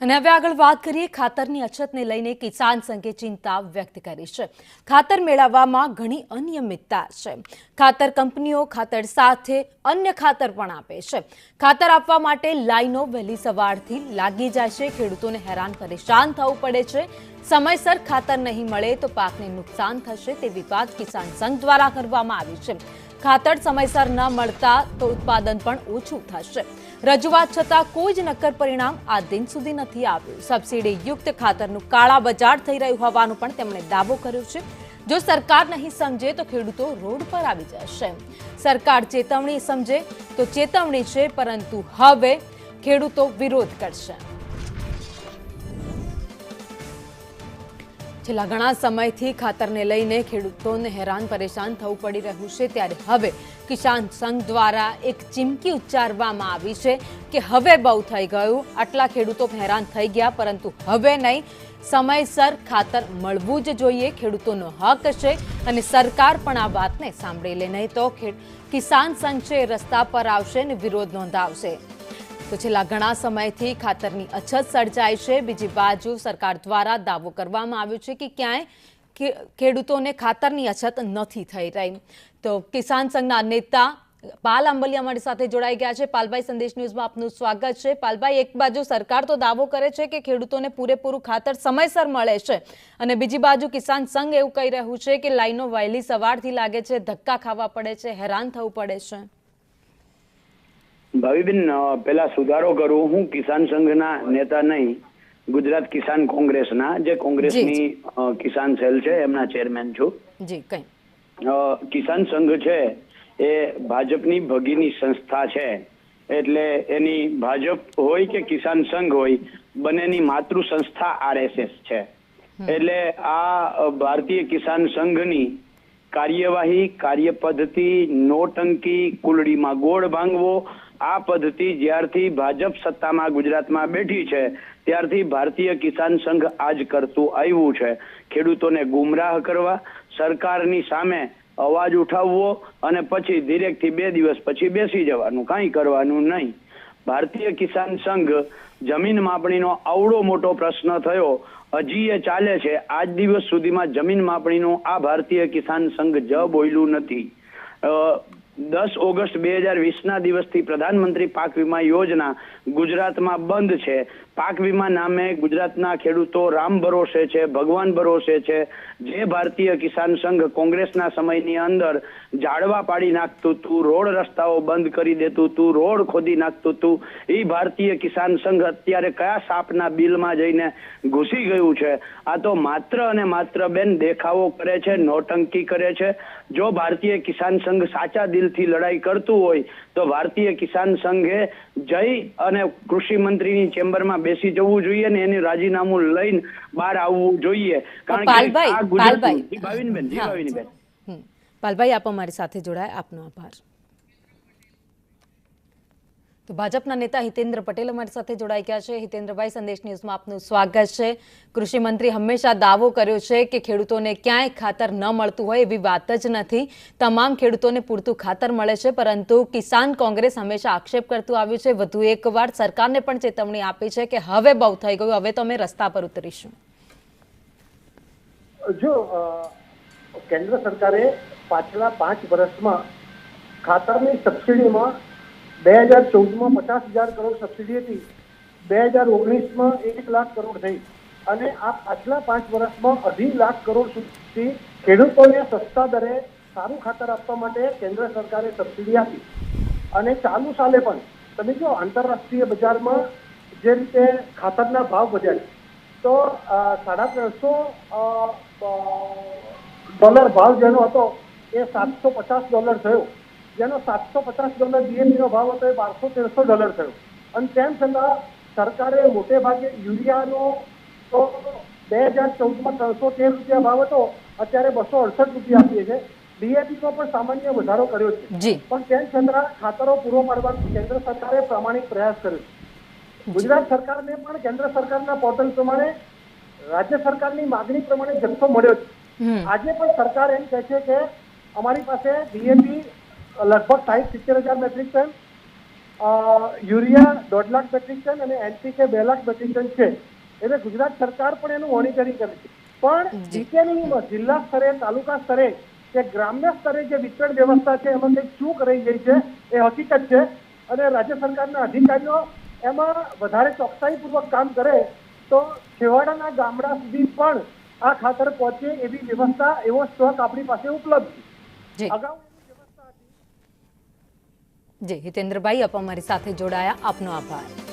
અને હવે આગળ વાત કરીએ ખાતરની અછતને લઈને કિસાન સંઘે ચિંતા વ્યક્ત કરી છે। ખાતર મેળવવામાં ઘણી અનિયમિતતા છે। ખાતર કંપનીઓ ખાતર સાથે અન્ય ખાતર પણ આપે છે। ખાતર આપવા માટે લાઈનો વહેલી સવારથી લાગી જાય છે। ખેડૂતોને હેરાન પરેશાન થવું પડે છે। સમયસર ખાતર નહીં મળે તો પાકને નુકસાન થશે તેવી વાત કિસાન સંઘ દ્વારા કરવામાં આવી છે। ખાતર સમયસર ન મળતા તો ઉત્પાદન પણ ઓછું થશે। રજૂઆત છતાં કોઈ જ નક્કર પરિણામ આ દિન સુધી નથી આવ્યું। સબસિડી યુક્ત ખાતરનું કાળા બજાર થઈ રહ્યું હોવાનું પણ તેમણે દાવો કર્યો છે। જો સરકાર નહીં સમજે તો ખેડૂતો રોડ પર આવી જશે। સરકાર ચેતવણી સમજે તો ચેતવણી છે, પરંતુ હવે ખેડૂતો વિરોધ કરશે। છેલ્લા ઘણા સમયથી ખાતરને લઈને ખેડૂતોને હેરાન પરેશાન થવું પડી રહ્યું છે, ત્યારે હવે કિસાન સંઘ દ્વારા એક ચીમકી ઉચ્ચારવામાં આવી છે કે હવે બહુ થઈ ગયું। આટલા ખેડૂતો હેરાન થઈ ગયા, પરંતુ હવે નહીં, સમયસર ખાતર મળવું જ જોઈએ। ખેડૂતોનો હક છે અને સરકાર પણ આ વાતને સાંભળી લે, નહીં તો કિસાન સંઘ છે રસ્તા પર આવશે અને વિરોધ નોંધાવશે। તો છેલ્લા ઘણા સમયથી ખાતરની અછત સર્જાઈ છે। બીજી બાજુ સરકાર દ્વારા દાવો કરવામાં આવ્યો છે કે ક્યાંય ખેડૂતોને ખાતરની અછત નથી થઈ રહી। તો કિસાન સંઘના નેતા પાલ આંબલિયા અમારી સાથે જોડાઈ ગયા છે। પાલભાઈ, સંદેશ ન્યૂઝમાં આપનું સ્વાગત છે। પાલભાઈ, એક બાજુ સરકાર તો દાવો કરે છે કે ખેડૂતોને પૂરેપૂરું ખાતર સમયસર મળે છે, અને બીજી બાજુ કિસાન સંઘ એવું કહી રહ્યું છે કે લાઈનો વહેલી સવારથી લાગે છે, ધક્કા ખાવા પડે છે, હેરાન થવું પડે છે। ભાવિબેન, પેલા સુધારો કરું, હું કિસાન સંઘના નેતા નહીં, ગુજરાત કિસાન કોંગ્રેસના, જે કોંગ્રેસની કિસાન સેલ છે એમના ચેરમેન છું। જી, કઈ કિસાન સંઘ છે એ ભાજપની ભગીની સંસ્થા છે, એટલે એની ભાજપ હોય કે કિસાન સંઘ હોય, બંનેની માતૃ સંસ્થા આરએસએસ છે। એટલે આ ભારતીય કિસાન સંઘની કાર્યવાહી, કાર્ય પદ્ધતિ, નોટંકી, કુલડીમાં ગોળ ભાંગવો, આ પદ્ધતિ જ્યારથી ભાજપ સત્તામાં ગુજરાતમાં બેઠી છે ત્યારથી ભારતીય કિસાન સંઘ આજ કરતું આવ્યું છે। ખેડૂતોને ગુમરાહ કરવા, સરકારની સામે અવાજ ઉઠાવવો અને પછી ધીરેકથી 2 દિવસ પછી બેસી જવાનું, કાંઈ કરવાનું નહીં। ભારતીય કિસાન સંઘ જમીન માપણીનો આવડો મોટો પ્રશ્ન થયો, હજી એ ચાલે છે। આજ દિવસ સુધીમાં જમીન માપણીનું આ ભારતીય કિસાન સંઘ જ બોલ્યું નથી। 10 ઓગસ્ટ 2020ના દિવસથી પ્રધાનમંત્રી પાક વીમા યોજના ગુજરાતમાં બંધ છે। પાક વીમા નામે ગુજરાતના ખેડૂતો રામ ભરોસે છે, ભગવાન ભરોસે છે। જે ભારતીય કિસાન સંઘ કોંગ્રેસના સમયની અંદર ઝાડવા પાડી નાખતું હતું, રોડ રસ્તાઓ બંધ કરી દેતું હતું, રોડ ખોદી નાખતું હતું, એ ભારતીય કિસાન સંઘ અત્યારે કયા સાપના બિલમાં જઈને ઘૂસી ગયું છે? આ તો માત્ર અને માત્ર બેન દેખાવો કરે છે, નોટંકી કરે છે। જો ભારતીય કિસાન સંઘ સાચા દિલથી લડાઈ કરતું હોય તો ભારતીય કિસાન સંઘે જઈ અને કૃષિ મંત્રીની ચેમ્બરમાં બેસી જવું જોઈએ ને એનું રાજીનામું લઈને બહાર આવવું જોઈએ। કારણ કે આ ગુજરાતની પાલભાઈ, આપ અમારી સાથે જોડાયા, આપનો આભાર। તો ભાજપના નેતા હિતેન્દ્ર પટેલ અમારી સાથે જોડાઈ ગયા છે। હિતેન્દ્રભાઈ, સંદેશ ન્યૂઝમાં આપનું સ્વાગત છે। કૃષિ મંત્રી હંમેશા દાવો કર્યો છે કે ખેડૂતોને ક્યાંય ખાતર ન મળતું હોય એવી વાત જ નથી, તમામ ખેડૂતોને પૂરતું ખાતર મળે છે, પરંતુ કિસાન કોંગ્રેસ હંમેશા આક્ષેપ કરતું આવ્યું છે। વધુ એકવાર સરકારને પણ ચેતવણી આપી છે કે હવે બહુ થઈ ગયું, હવે તો અમે રસ્તા પર ઉતરીશું। જો કેન્દ્ર સરકારે પાછલા 5 વર્ષમાં ખાતરની સબસિડીમાં 2014માં 50,000 કરોડ સબસિડી હતી, 2019માં 1 લાખ કરોડ થઈ, અને આ પાછલા 5 વર્ષમાં 2.5 લાખ કરોડ સુધી ખેડૂતોને સસ્તા દરે સારું ખાતર આપવા માટે કેન્દ્ર સરકારે સબસિડી આપી। અને ચાલુ સાલે પણ તમે જો આંતરરાષ્ટ્રીય બજારમાં જે રીતે ખાતરના ભાવ વધ્યા તો $350 ભાવ જેનો હતો એ $750 થયો, જેનો $750 DAPનો ભાવ હતો એ $1200-1300 થયો। અને તેમ છતાં સરકારે મોટે ભાગે યુરિયાનો તો 2014માં 313 રૂપિયા ભાવ હતો, અત્યારે 268 રૂપિયા આપીએ છે। DAPનો પણ સામાન્ય વધારો કર્યો છે, પણ તેમ છતાં ખાતરો પૂરો પાડવાનો કેન્દ્ર સરકારે પ્રામાણિક પ્રયાસ કર્યો છે। ગુજરાત સરકારને પણ કેન્દ્ર સરકારના પોર્ટલ પ્રમાણે રાજ્ય સરકારની માગણી પ્રમાણે જથ્થો મળ્યો છે। આજે પણ સરકાર એમ કહે છે કે અમારી પાસે DAP લગભગ 60-70 હજાર metric ton, urea 1.5 lakh metric ton અને NPK 2 લાખ મેટ્રિક ટન છે. એટલે ગુજરાત સરકાર પણ એનું મોનિટરિંગ કરે છે. પણ ડિટેલિંગમાં જિલ્લા સ્તરે, તાલુકા સ્તરે કે ગ્રામ્ય સ્તરે જે વિતરણ વ્યવસ્થા છે એમાં કંઈક શું કરાઈ ગઈ છે એ હકીકત છે. અને રાજ્ય સરકારના અધિકારીઓ એમાં વધારે ચોકસાઈપૂર્વક કામ કરે તો છેવાડાના ગામડા સુધી પણ આ ખાતર પહોંચે એવી વ્યવસ્થા, એવો સ્ટોક આપણી પાસે ઉપલબ્ધ છે. જી અગાઉ એવી વ્યવસ્થા હતી. જી હિતેન્દ્રભાઈ, આપ અમારી સાથે જોડાયા, આપનો આભાર.